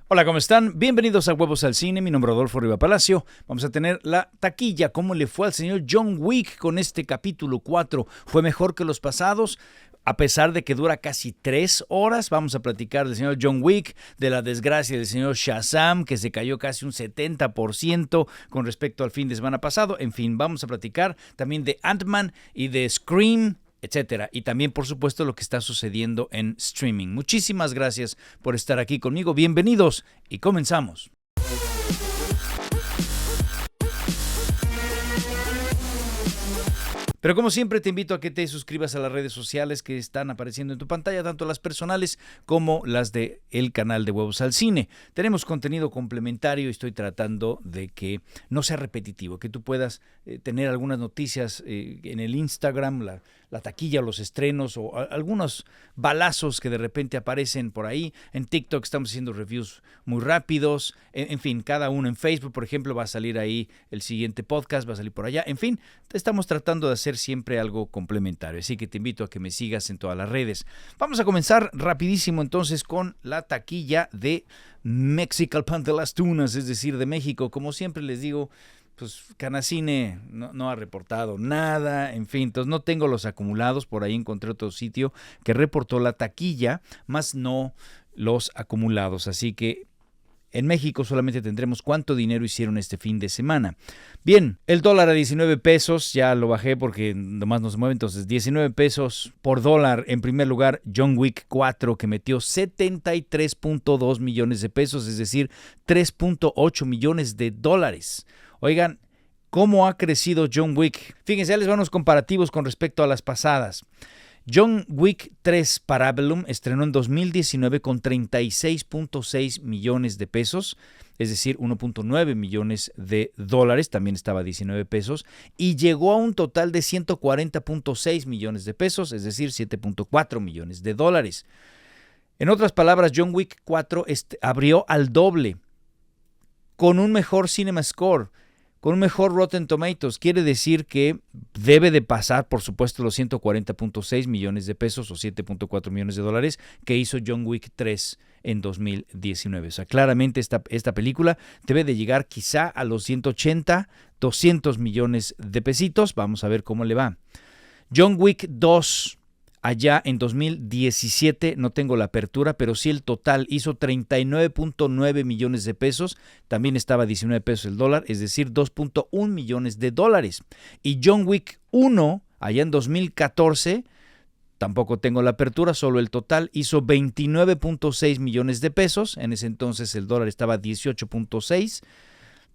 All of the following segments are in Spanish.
Hola, ¿cómo están? Bienvenidos a Huevos al Cine. Mi nombre es Rodolfo Riva Palacio. Vamos a tener la taquilla. ¿Cómo le fue al señor John Wick con este capítulo 4? ¿Fue mejor que los pasados? A pesar de que dura casi 3 horas, vamos a platicar del señor John Wick, de la desgracia del señor Shazam, que se cayó casi un 70% con respecto al fin de semana pasado. En fin, vamos a platicar también de Ant-Man y de Scream, etcétera. Y también, por supuesto, lo que está sucediendo en streaming. Muchísimas gracias por estar aquí conmigo. Bienvenidos y comenzamos. Pero como siempre te invito a que te suscribas a las redes sociales que están apareciendo en tu pantalla, tanto las personales como las del canal de Huevos al Cine. Tenemos contenido complementario y estoy tratando de que no sea repetitivo, que tú puedas tener algunas noticias en el Instagram, la taquilla, los estrenos o algunos balazos que de repente aparecen por ahí. En TikTok estamos haciendo reviews muy rápidos. En fin, cada uno en Facebook, por ejemplo, va a salir ahí el siguiente podcast, va a salir por allá. En fin, estamos tratando de hacer siempre algo complementario. Así que te invito a que me sigas en todas las redes. Vamos a comenzar rapidísimo entonces con la taquilla de Mexical Pan de las Tunas, es decir, de México. Como siempre les digo, pues Canacine no ha reportado nada, en fin, entonces no tengo los acumulados. Por ahí encontré otro sitio que reportó la taquilla, más no los acumulados, así que en México solamente tendremos cuánto dinero hicieron este fin de semana. Bien, el dólar a 19 pesos, ya lo bajé porque nomás no se mueve, entonces 19 pesos por dólar. En primer lugar, John Wick 4, que metió 73.2 millones de pesos, es decir, 3.8 millones de dólares. Oigan, ¿cómo ha crecido John Wick? Fíjense, ya les van los comparativos con respecto a las pasadas. John Wick 3 Parabellum estrenó en 2019 con 36.6 millones de pesos, es decir, 1.9 millones de dólares, también estaba a 19 pesos, y llegó a un total de 140.6 millones de pesos, es decir, 7.4 millones de dólares. En otras palabras, John Wick 4 abrió al doble, con un mejor Cinema Score, con un mejor Rotten Tomatoes. Quiere decir que debe de pasar, por supuesto, los 140.6 millones de pesos o 7.4 millones de dólares que hizo John Wick 3 en 2019. O sea, claramente esta película debe de llegar quizá a los 180, 200 millones de pesitos. Vamos a ver cómo le va. John Wick 2, allá en 2017, no tengo la apertura, pero sí el total hizo 39.9 millones de pesos, también estaba a 19 pesos el dólar, es decir, 2.1 millones de dólares. Y John Wick 1, allá en 2014, tampoco tengo la apertura, solo el total, hizo 29.6 millones de pesos, en ese entonces el dólar estaba a 18.6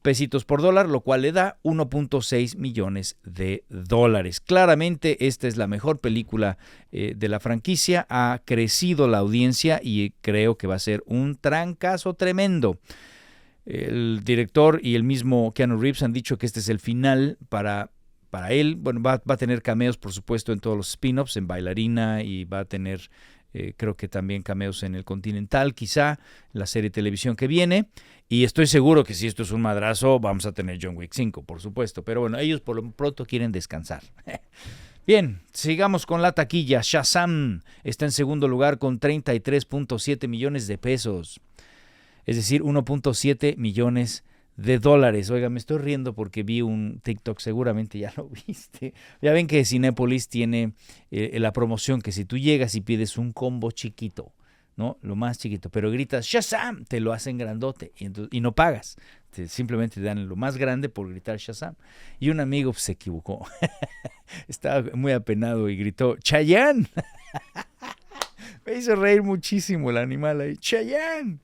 pesitos por dólar, lo cual le da 1.6 millones de dólares. Claramente esta es la mejor película de la franquicia, ha crecido la audiencia y creo que va a ser un trancazo tremendo. El director y el mismo Keanu Reeves han dicho que este es el final para él. Bueno, va a tener cameos, por supuesto, en todos los spin-offs, en Bailarina, y va a tener creo que también cameos en El Continental, quizá, la serie de televisión que viene. Y estoy seguro que si esto es un madrazo, vamos a tener John Wick 5, por supuesto. Pero bueno, ellos por lo pronto quieren descansar. Bien, sigamos con la taquilla. Shazam está en segundo lugar con 33.7 millones de pesos. Es decir, 1.7 millones de dólares. Oiga, me estoy riendo porque vi un TikTok, seguramente ya lo viste. Ya ven que Cinépolis tiene la promoción que si tú llegas y pides un combo chiquito, ¿no? Lo más chiquito, pero gritas Shazam, te lo hacen grandote y no pagas. Simplemente te dan lo más grande por gritar Shazam. Y un amigo se equivocó. Estaba muy apenado y gritó Chayanne. Me hizo reír muchísimo el animal ahí. Chayanne.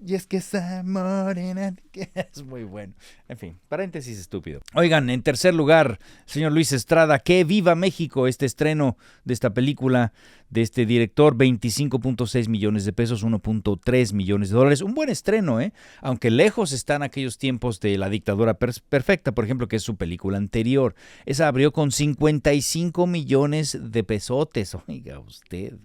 Y es que esa morena, que es muy bueno. En fin, paréntesis estúpido. Oigan, en tercer lugar, señor Luis Estrada, ¡que viva México! Este estreno de esta película, de este director, 25.6 millones de pesos, 1.3 millones de dólares. Un buen estreno, ¿eh? Aunque lejos están aquellos tiempos de La Dictadura Perfecta, por ejemplo, que es su película anterior. Esa abrió con 55 millones de pesotes. Oiga usted.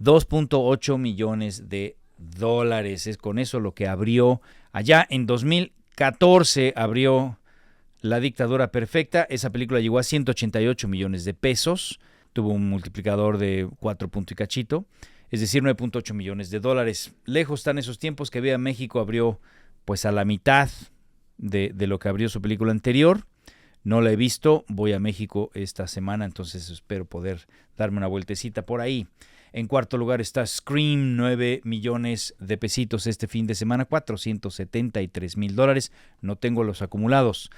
2.8 millones de dólares. Es con eso lo que abrió allá en 2014, abrió La Dictadura Perfecta. Esa película llegó a 188 millones de pesos, tuvo un multiplicador de 4 punto y cachito. es decir, 9.8 millones de dólares. Lejos están esos tiempos que Viva México abrió pues a la mitad de lo que abrió su película anterior. No la he visto, voy a México esta semana, entonces espero poder darme una vueltecita por ahí. En cuarto lugar está Scream, 9 millones de pesitos este fin de semana, $473,000. No tengo los acumulados.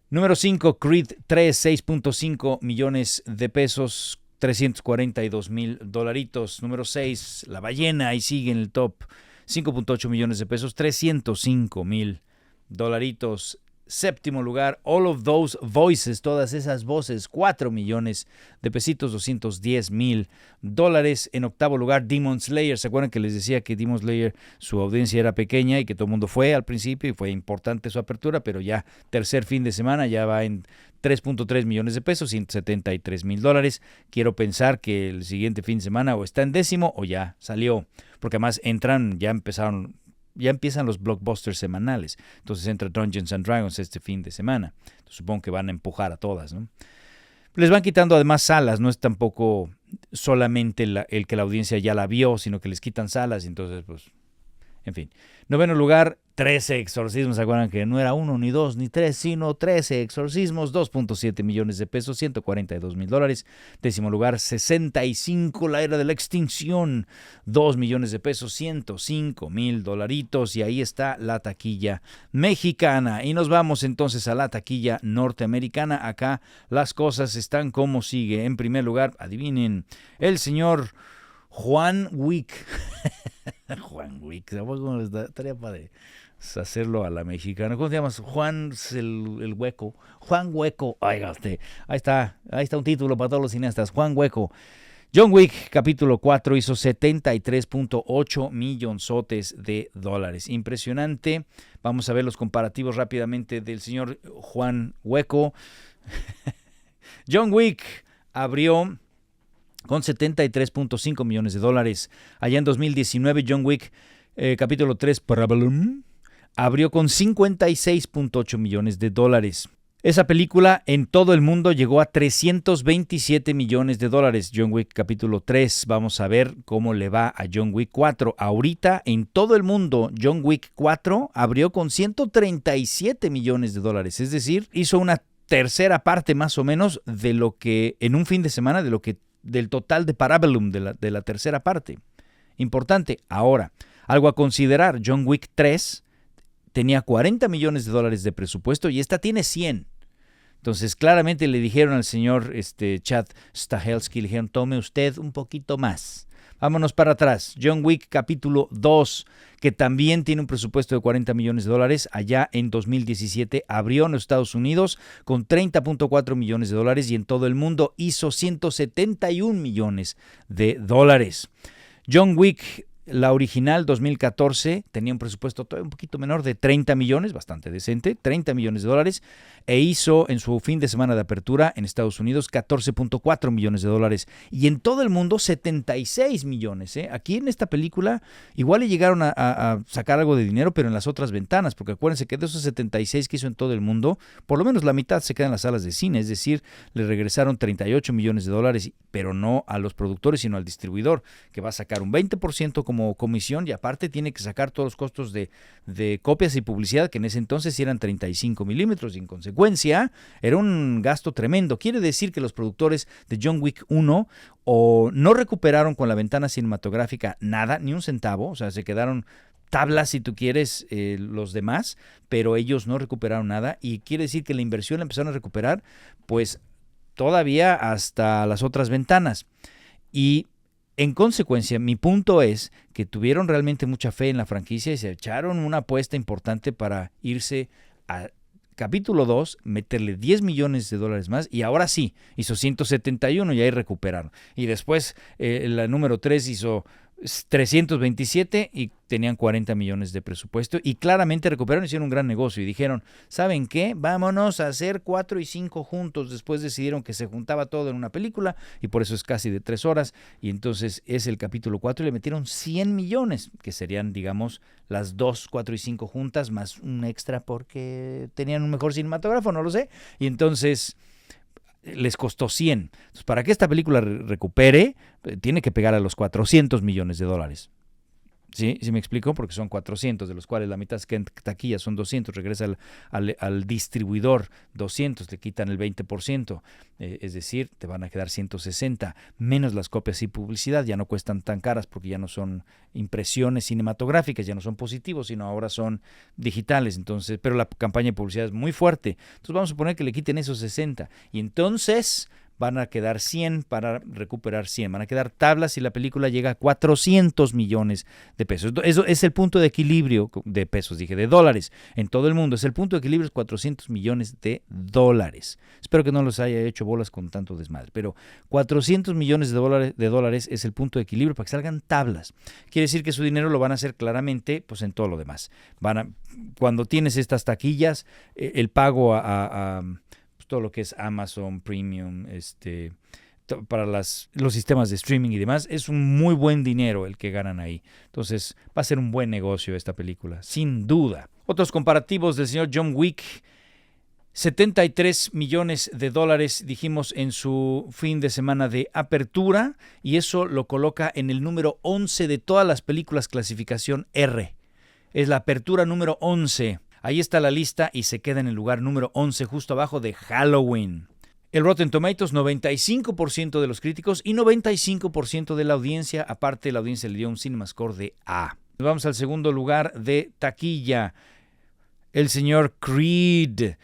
Número 5, Creed 3, 6.5 millones de pesos, $342,000. Número 6, La Ballena, ahí sigue en el top, 5.8 millones de pesos, $305,000. Séptimo lugar, All of Those Voices, todas esas voces, 4 millones de pesitos, $210,000. En octavo lugar, Demon Slayer. ¿Se acuerdan que les decía que Demon Slayer, su audiencia era pequeña y que todo el mundo fue al principio y fue importante su apertura, pero ya tercer fin de semana ya va en 3.3 millones de pesos, $173,000. Quiero pensar que el siguiente fin de semana o está en décimo o ya salió, porque además ya empiezan los blockbusters semanales. Entonces entra Dungeons and Dragons este fin de semana. Entonces, supongo que van a empujar a todas, ¿no? Les van quitando además salas. No es tampoco solamente el que la audiencia ya la vio, sino que les quitan salas. Entonces, pues, en fin. Noveno lugar, 13 exorcismos. ¿Se acuerdan que no era uno, ni dos, ni tres, sino 13 exorcismos? 2.7 millones de pesos, $142,000. Décimo lugar, 65, La Era de la Extinción. 2 millones de pesos, $105,000. Y ahí está la taquilla mexicana. Y nos vamos entonces a la taquilla norteamericana. Acá las cosas están como sigue. En primer lugar, adivinen, el señor Juan Wick. Juan Wick, estaría padre hacerlo a la mexicana. ¿Cómo te llamas? Juan el Hueco. Juan Hueco. Oiga usted, ahí está un título para todos los cineastas. Juan Hueco. John Wick, capítulo 4, hizo 73.8 millonzotes de dólares. Impresionante. Vamos a ver los comparativos rápidamente del señor Juan Hueco. John Wick abrió con 73.5 millones de dólares. Allá en 2019, John Wick, capítulo 3, Parabellum, abrió con 56.8 millones de dólares. Esa película en todo el mundo llegó a 327 millones de dólares. John Wick, capítulo 3. Vamos a ver cómo le va a John Wick 4. Ahorita, en todo el mundo, John Wick 4 abrió con 137 millones de dólares. Es decir, hizo una tercera parte más o menos de lo que, en un fin de semana, del total de Parabellum, de la tercera parte. Importante. Ahora, algo a considerar, John Wick 3 tenía 40 millones de dólares de presupuesto y esta tiene 100. Entonces, claramente le dijeron al señor Chad Stahelski, le dijeron, tome usted un poquito más. Vámonos para atrás. John Wick capítulo 2, que también tiene un presupuesto de 40 millones de dólares, allá en 2017 abrió en los Estados Unidos con 30.4 millones de dólares y en todo el mundo hizo 171 millones de dólares. John Wick, la original 2014, tenía un presupuesto todavía un poquito menor de 30 millones, bastante decente, 30 millones de dólares, e hizo en su fin de semana de apertura en Estados Unidos 14.4 millones de dólares y en todo el mundo 76 millones. Aquí en esta película igual le llegaron a sacar algo de dinero, pero en las otras ventanas, porque acuérdense que de esos 76 que hizo en todo el mundo, por lo menos la mitad se queda en las salas de cine, es decir, le regresaron 38 millones de dólares, pero no a los productores, sino al distribuidor, que va a sacar un 20% como comisión y aparte tiene que sacar todos los costos de copias y publicidad, que en ese entonces eran 35 milímetros y en consecuencia era un gasto tremendo. Quiere decir que los productores de John Wick 1 o no recuperaron con la ventana cinematográfica nada, ni un centavo, o sea, se quedaron tablas si tú quieres los demás, pero ellos no recuperaron nada y quiere decir que la inversión la empezaron a recuperar pues todavía hasta las otras ventanas. Y en consecuencia, mi punto es que tuvieron realmente mucha fe en la franquicia y se echaron una apuesta importante para irse a capítulo 2, meterle 10 millones de dólares más y ahora sí, hizo 171 y ahí recuperaron. Y después la número 3 hizo 327 y tenían 40 millones de presupuesto y claramente recuperaron, hicieron un gran negocio y dijeron, ¿saben qué? Vámonos a hacer 4 y 5 juntos. Después decidieron que se juntaba todo en una película y por eso es casi de 3 horas y entonces es el capítulo 4 y le metieron 100 millones, que serían, digamos, las 2, 4 y 5 juntas más un extra porque tenían un mejor cinematógrafo, no lo sé. Y entonces les costó 100. Entonces, para que esta película recupere, tiene que pegar a los 400 millones de dólares. ¿Sí? ¿Sí me explico? Porque son 400, de los cuales la mitad que en taquilla son 200, regresa al distribuidor 200, le quitan el 20%, es decir, te van a quedar 160, menos las copias y publicidad, ya no cuestan tan caras porque ya no son impresiones cinematográficas, ya no son positivos, sino ahora son digitales, entonces, pero la campaña de publicidad es muy fuerte, entonces vamos a suponer que le quiten esos 60, y entonces van a quedar 100 para recuperar 100. Van a quedar tablas y la película llega a 400 millones de pesos. Eso es el punto de equilibrio de pesos, de dólares en todo el mundo. Es el punto de equilibrio, es 400 millones de dólares. Espero que no los haya hecho bolas con tanto desmadre, pero 400 millones de dólares es el punto de equilibrio para que salgan tablas. Quiere decir que su dinero lo van a hacer claramente pues en todo lo demás. Cuando tienes estas taquillas, el pago a todo lo que es Amazon Premium, para los sistemas de streaming y demás, es un muy buen dinero el que ganan ahí. Entonces va a ser un buen negocio esta película, sin duda. Otros comparativos del señor John Wick: 73 millones de dólares, dijimos, en su fin de semana de apertura, y eso lo coloca en el número 11 de todas las películas clasificación R. Es la apertura número 11. Ahí está la lista y se queda en el lugar número 11, justo abajo de Halloween. El Rotten Tomatoes, 95% de los críticos y 95% de la audiencia. Aparte, la audiencia le dio un CinemaScore de A. Vamos al segundo lugar de taquilla. El señor Creed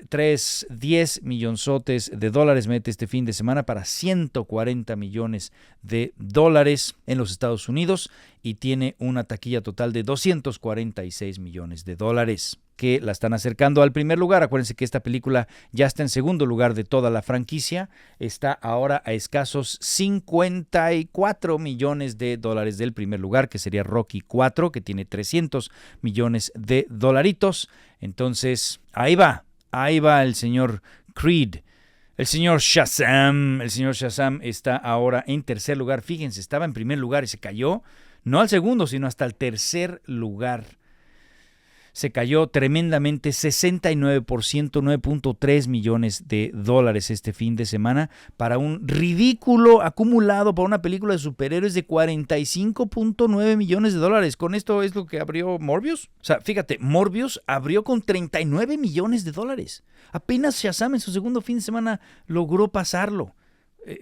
3, 10 millonzotes de dólares mete este fin de semana para 140 millones de dólares en los Estados Unidos y tiene una taquilla total de 246 millones de dólares, que la están acercando al primer lugar. Acuérdense que esta película ya está en segundo lugar de toda la franquicia, está ahora a escasos 54 millones de dólares del primer lugar, que sería Rocky 4, que tiene 300 millones de dolaritos. Entonces, ahí va el señor Creed. El señor Shazam está ahora en tercer lugar. Fíjense, estaba en primer lugar y se cayó, no al segundo, sino hasta el tercer lugar. Se cayó tremendamente, 69%, 9.3 millones de dólares este fin de semana, para un ridículo acumulado para una película de superhéroes de 45.9 millones de dólares. Con esto es lo que abrió Morbius. O sea, fíjate, Morbius abrió con 39 millones de dólares. Apenas Shazam en su segundo fin de semana logró pasarlo.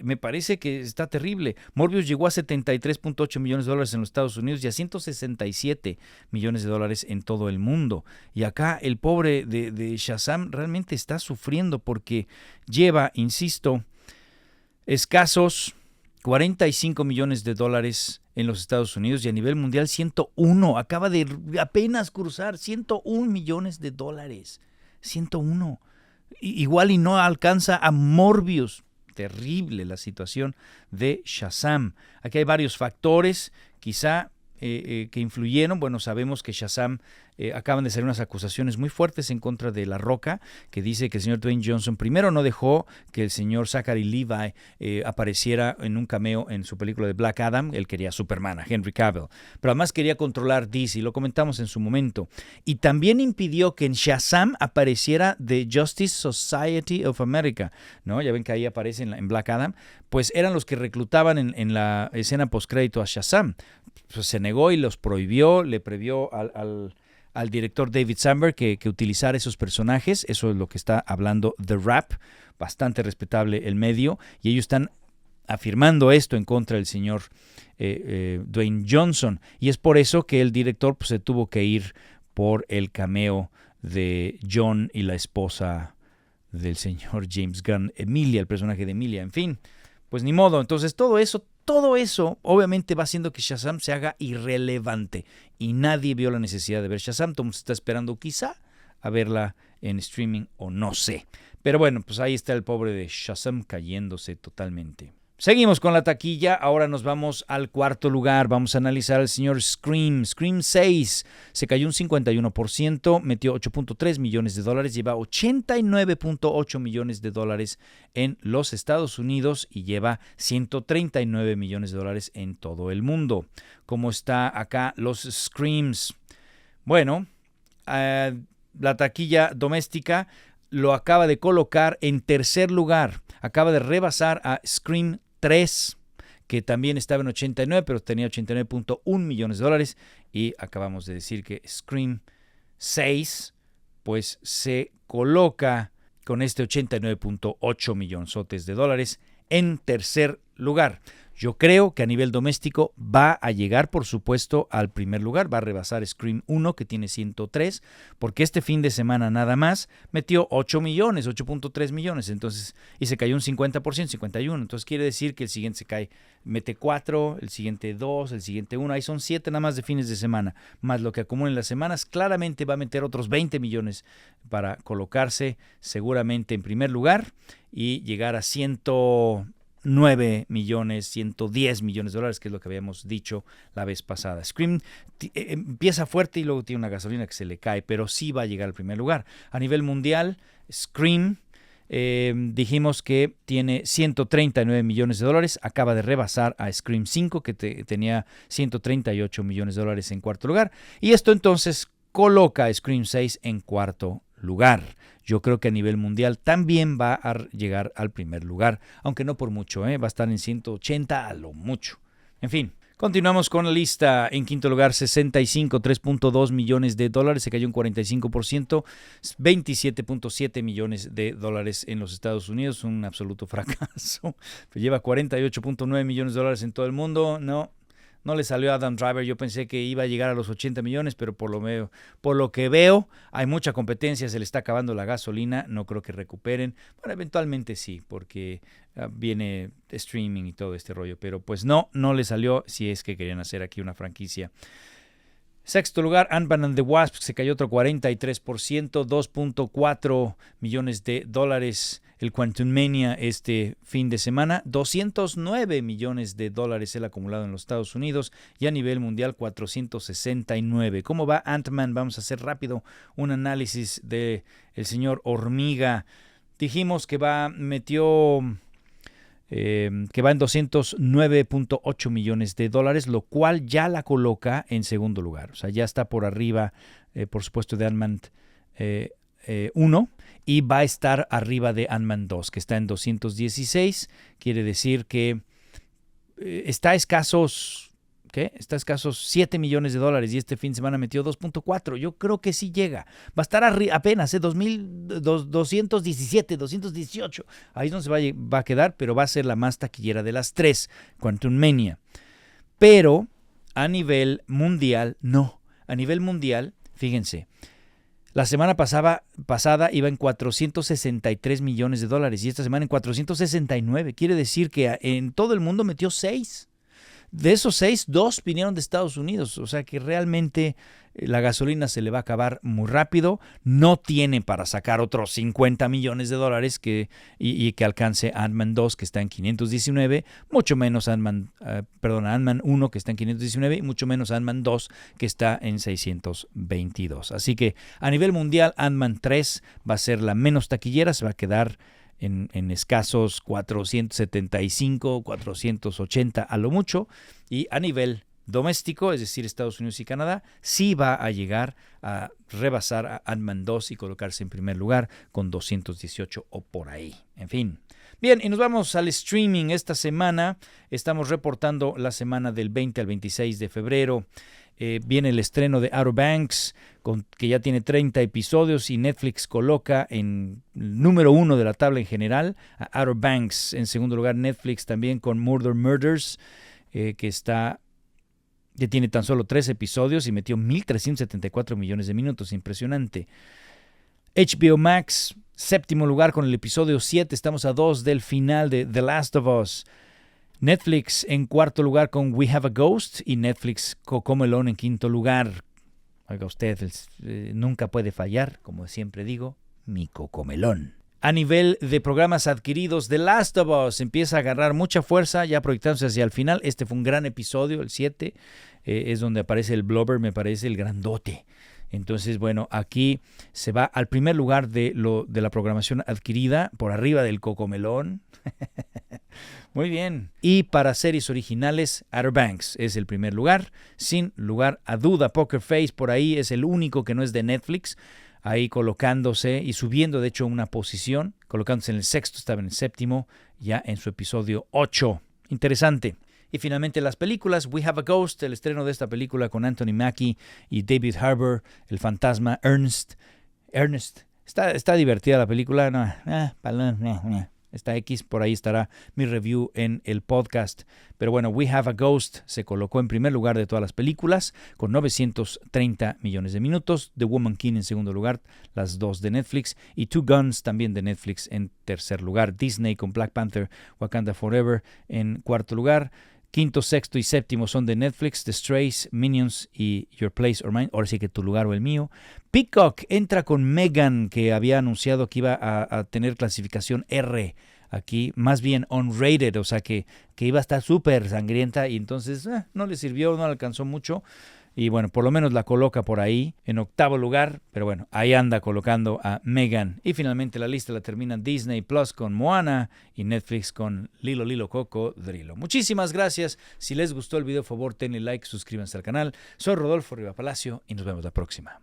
Me parece que está terrible. Morbius llegó a 73.8 millones de dólares en los Estados Unidos y a 167 millones de dólares en todo el mundo. Y acá el pobre de Shazam realmente está sufriendo porque lleva, insisto, escasos 45 millones de dólares en los Estados Unidos y a nivel mundial 101. Acaba de apenas cruzar 101 millones de dólares. 101. Igual y no alcanza a Morbius. Terrible la situación de Shazam. Aquí hay varios factores, quizá que influyeron. Bueno, sabemos que Shazam, acaban de salir unas acusaciones muy fuertes en contra de La Roca, que dice que el señor Dwayne Johnson primero no dejó que el señor Zachary Levi apareciera en un cameo en su película de Black Adam. Él quería a Superman, a Henry Cavill, pero además quería controlar DC, lo comentamos en su momento, y también impidió que en Shazam apareciera The Justice Society of America, ¿no? Ya ven que ahí aparece en Black Adam, pues eran los que reclutaban en la escena postcrédito a Shazam. Pues se negó y los prohibió, le prohibió al director David Sandberg que utilizara esos personajes. Eso es lo que está hablando The Wrap, bastante respetable el medio, y ellos están afirmando esto en contra del señor Dwayne Johnson, y es por eso que el director pues, se tuvo que ir por el cameo de John y la esposa del señor James Gunn, Emilia, el personaje de Emilia. En fin, pues ni modo. Entonces todo eso obviamente va haciendo que Shazam se haga irrelevante y nadie vio la necesidad de ver Shazam. Todo el mundo está esperando quizá a verla en streaming o no sé. Pero bueno, pues ahí está el pobre de Shazam cayéndose totalmente. Seguimos con la taquilla, ahora nos vamos al cuarto lugar, vamos a analizar al señor Scream 6, se cayó un 51%, metió 8.3 millones de dólares, lleva 89.8 millones de dólares en los Estados Unidos y lleva 139 millones de dólares en todo el mundo. ¿Cómo está acá los Screams? Bueno, la taquilla doméstica lo acaba de colocar en tercer lugar. acaba de rebasar a Scream 3, que también estaba en 89, pero tenía 89.1 millones de dólares. Y acabamos de decir que Scream 6, pues se coloca con este 89.8 millonzotes de dólares en tercer lugar. Yo creo que a nivel doméstico va a llegar, por supuesto, al primer lugar. Va a rebasar Scream 1, que tiene 103, porque este fin de semana nada más metió 8 millones, 8.3 millones. Entonces, y se cayó un 50%, 51. Entonces quiere decir que el siguiente se cae, mete 4, el siguiente 2, el siguiente 1. Ahí son 7 nada más de fines de semana. Más lo que acumulen las semanas, claramente va a meter otros 20 millones para colocarse seguramente en primer lugar y llegar a 109 millones, 110 millones de dólares, que es lo que habíamos dicho la vez pasada. Scream empieza fuerte y luego tiene una gasolina que se le cae, pero sí va a llegar al primer lugar. A nivel mundial, Scream, dijimos que tiene 139 millones de dólares, acaba de rebasar a Scream 5, que tenía 138 millones de dólares en cuarto lugar, y esto entonces coloca a Scream 6 en cuarto lugar. Yo creo que a nivel mundial también va a llegar al primer lugar, aunque no por mucho, va a estar en 180 a lo mucho. En fin, continuamos con la lista. En quinto lugar, 65, 3.2 millones de dólares, se cayó un 45%, 27.7 millones de dólares en los Estados Unidos, un absoluto fracaso. Lleva 48.9 millones de dólares en todo el mundo, no le salió a Adam Driver. Yo pensé que iba a llegar a los 80 millones, pero por lo que veo, hay mucha competencia, se le está acabando la gasolina, no creo que recuperen. Bueno, eventualmente sí, porque viene streaming y todo este rollo, pero pues no le salió si es que querían hacer aquí una franquicia. Sexto lugar, Ant-Man and the Wasp, se cayó otro 43%, 2.4 millones de dólares. El Quantumania este fin de semana, 209 millones de dólares el acumulado en los Estados Unidos y a nivel mundial 469. ¿Cómo va Ant-Man? Vamos a hacer rápido un análisis de el señor Hormiga. Dijimos que metió que va en 209.8 millones de dólares, lo cual ya la coloca en segundo lugar. O sea, ya está por arriba, por supuesto, de Ant-Man 1 y va a estar arriba de Ant-Man 2, que está en 216. Quiere decir que está a escasos 7 millones de dólares y este fin de semana metió 2.4. Yo creo que sí llega. Va a estar apenas, 217, 218. Ahí es donde se va a quedar, pero va a ser la más taquillera de las tres, Quantumania. Pero a nivel mundial, no. A nivel mundial, fíjense, la semana pasada iba en 463 millones de dólares y esta semana en 469. Quiere decir que en todo el mundo metió 6. De esos 6, 2 vinieron de Estados Unidos, o sea que realmente la gasolina se le va a acabar muy rápido, no tiene para sacar otros 50 millones de dólares y que alcance Ant-Man 2, que está en 519, mucho menos Ant-Man 1, que está en 519, y mucho menos Ant-Man 2, que está en 622. Así que a nivel mundial, Ant-Man 3 va a ser la menos taquillera, se va a quedar en escasos 475, 480 a lo mucho, y a nivel doméstico, es decir, Estados Unidos y Canadá, sí va a llegar a rebasar a Ant-Man 2 y colocarse en primer lugar con 218 o por ahí. En fin. Bien, y nos vamos al streaming. Esta semana estamos reportando la semana del 20 al 26 de febrero. Viene el estreno de Outer Banks, que ya tiene 30 episodios y Netflix coloca en el número 1 de la tabla en general a Outer Banks. En segundo lugar, Netflix también con Murders, que tiene tan solo 3 episodios y metió 1.374 millones de minutos. Impresionante. HBO Max, séptimo lugar con el episodio 7. Estamos a 2 del final de The Last of Us. Netflix en cuarto lugar con We Have a Ghost y Netflix Cocomelon en quinto lugar. Oiga usted, nunca puede fallar, como siempre digo, mi Cocomelón. A nivel de programas adquiridos, The Last of Us empieza a agarrar mucha fuerza, ya proyectándose hacia el final. Este fue un gran episodio, el 7, es donde aparece el Blobber, me parece el grandote. Entonces, bueno, aquí se va al primer lugar de la programación adquirida, por arriba del Cocomelón. Muy bien. Y para series originales, Outer Banks es el primer lugar, sin lugar a duda. Poker Face por ahí es el único que no es de Netflix. ahí colocándose y subiendo de hecho una posición, colocándose en el sexto, estaba en el séptimo, ya en su episodio 8. Interesante. Y finalmente las películas, We Have a Ghost, el estreno de esta película con Anthony Mackie y David Harbour, el fantasma Ernest. Está divertida la película, está X, por ahí estará mi review en el podcast. Pero bueno, We Have a Ghost se colocó en primer lugar de todas las películas con 930 millones de minutos. The Woman King en segundo lugar, las dos de Netflix. Y Two Guns también de Netflix en tercer lugar. Disney con Black Panther, Wakanda Forever en cuarto lugar. Quinto, sexto y séptimo son de Netflix, The Strays, Minions y Your Place or Mine. Ahora sí que Tu Lugar o el Mío. Peacock entra con Megan, que había anunciado que iba a tener clasificación R. Aquí, más bien unrated, o sea que iba a estar súper sangrienta y entonces no le sirvió, no le alcanzó mucho. Y bueno, por lo menos la coloca por ahí en octavo lugar, pero bueno, ahí anda colocando a Megan. Y finalmente la lista la termina Disney Plus con Moana y Netflix con Lilo Cocodrilo. Muchísimas gracias. Si les gustó el video, por favor, denle like, suscríbanse al canal. Soy Rodolfo Riva Palacio y nos vemos la próxima.